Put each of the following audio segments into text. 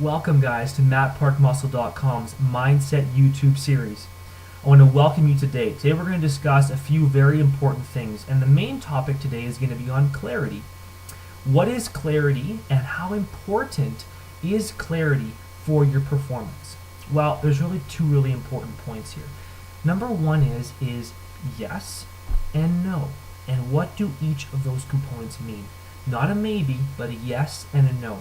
Welcome guys to MatParkMuscle.com's Mindset YouTube series. I want to welcome you today. Today we're going to discuss a few very important things, and the main topic today is going to be on clarity. What is clarity and how important is clarity for your performance? Well, there's really two really important points here. Number one is yes and no. And what do each of those components mean? Not a maybe, but a yes and a no.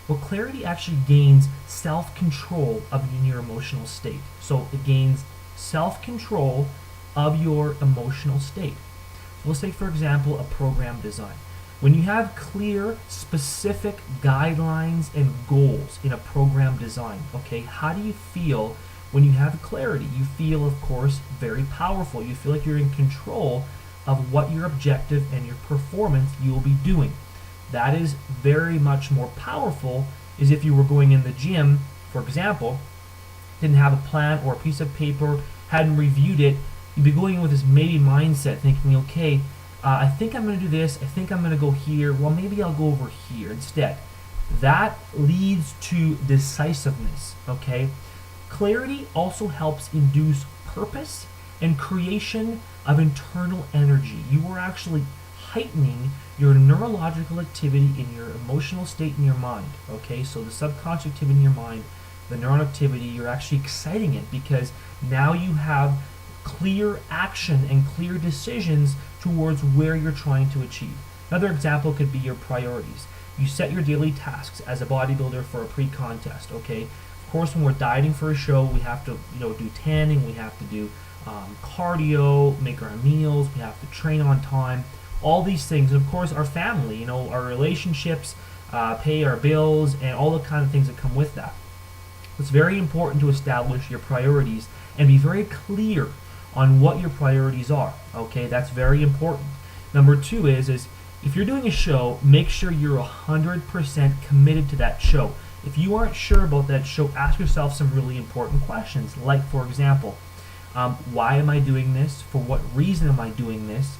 Well, clarity actually gains self-control of your emotional state. So it gains self-control of your emotional state. We'll say, for example, a program design. When you have clear, specific guidelines and goals in a program design, okay, how do you feel when you have clarity? You feel, of course, very powerful. You feel like you're in control of what your objective and your performance you will be doing. That is very much more powerful is if you were going in the gym, for example, didn't have a plan or a piece of paper, hadn't reviewed it, you'd be going in with this maybe mindset thinking, okay, I think I'm going to do this, I think I'm going to go here, well maybe I'll go over here instead. That leads to decisiveness, okay? Clarity also helps induce purpose and creation of internal energy. You are actually heightening your neurological activity in your emotional state in your mind, okay? So the subconscious activity in your mind, the neuron activity, you're actually exciting it because now you have clear action and clear decisions towards where you're trying to achieve. Another example could be your priorities. You set your daily tasks as a bodybuilder for a pre-contest, okay? Of course, when we're dieting for a show, we have to, do tanning, we have to do cardio, make our meals, we have to train on time, all these things. And of course, our family, our relationships, pay our bills, and all the kind of things that come with that. It's very important to establish your priorities and be very clear on what your priorities are. Okay, that's very important. Number two is if you're doing a show, make sure you're 100% committed to that show. If you aren't sure about that show, ask yourself some really important questions. Like, for example, why am I doing this? For what reason am I doing this?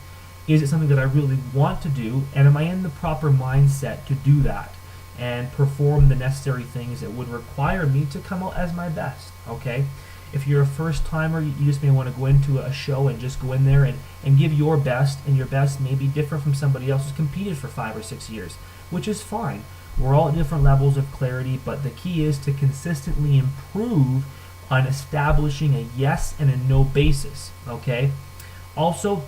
Is it something that I really want to do? And am I in the proper mindset to do that and perform the necessary things that would require me to come out as my best? Okay? If you're a first timer, you just may want to go into a show and just go in there and give your best, and your best may be different from somebody else who's competed for 5 or 6 years, which is fine. We're all at different levels of clarity, but the key is to consistently improve on establishing a yes and a no basis, okay? Also,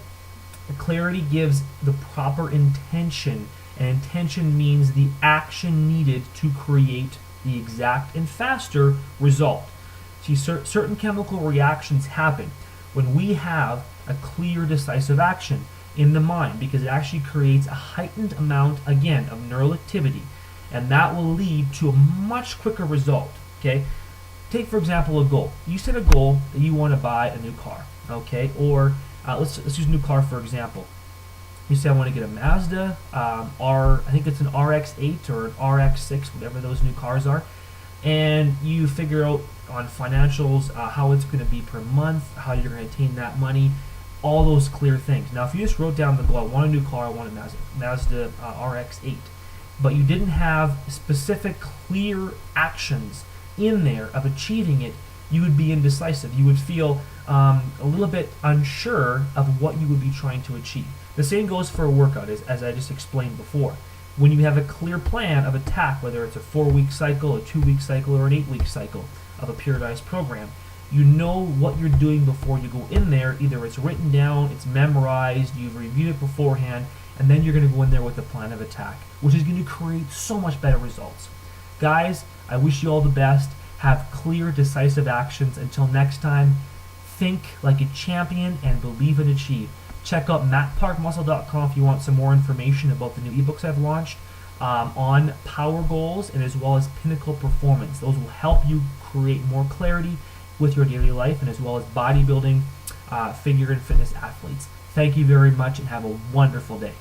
clarity gives the proper intention, and intention means the action needed to create the exact and faster result. See, certain chemical reactions happen when we have a clear, decisive action in the mind because it actually creates a heightened amount, again, of neural activity, and that will lead to a much quicker result, okay? Take, for example, a goal. You set a goal that you want to buy a new car, okay? Or let's use a new car, for example. You say, I want to get a Mazda, I think it's an RX-8 or an RX-6, whatever those new cars are, and you figure out on financials how it's going to be per month, how you're going to attain that money, all those clear things. Now, if you just wrote down the goal, I want a new car, I want a Mazda RX-8, but you didn't have specific, clear actions in there of achieving it, you would be indecisive. You would feel a little bit unsure of what you would be trying to achieve. The same goes for a workout, as I just explained before. When you have a clear plan of attack, whether it's a 4-week cycle, a 2-week cycle, or an 8-week cycle of a periodized program, you know what you're doing before you go in there. Either it's written down, it's memorized, you've reviewed it beforehand, and then you're going to go in there with a plan of attack, which is going to create so much better results. Guys, I wish you all the best. Have clear, decisive actions. Until next time, think like a champion and believe and achieve. Check out MatParkMuscle.com if you want some more information about the new ebooks I've launched on power goals and as well as pinnacle performance. Those will help you create more clarity with your daily life and as well as bodybuilding, figure and fitness athletes. Thank you very much and have a wonderful day.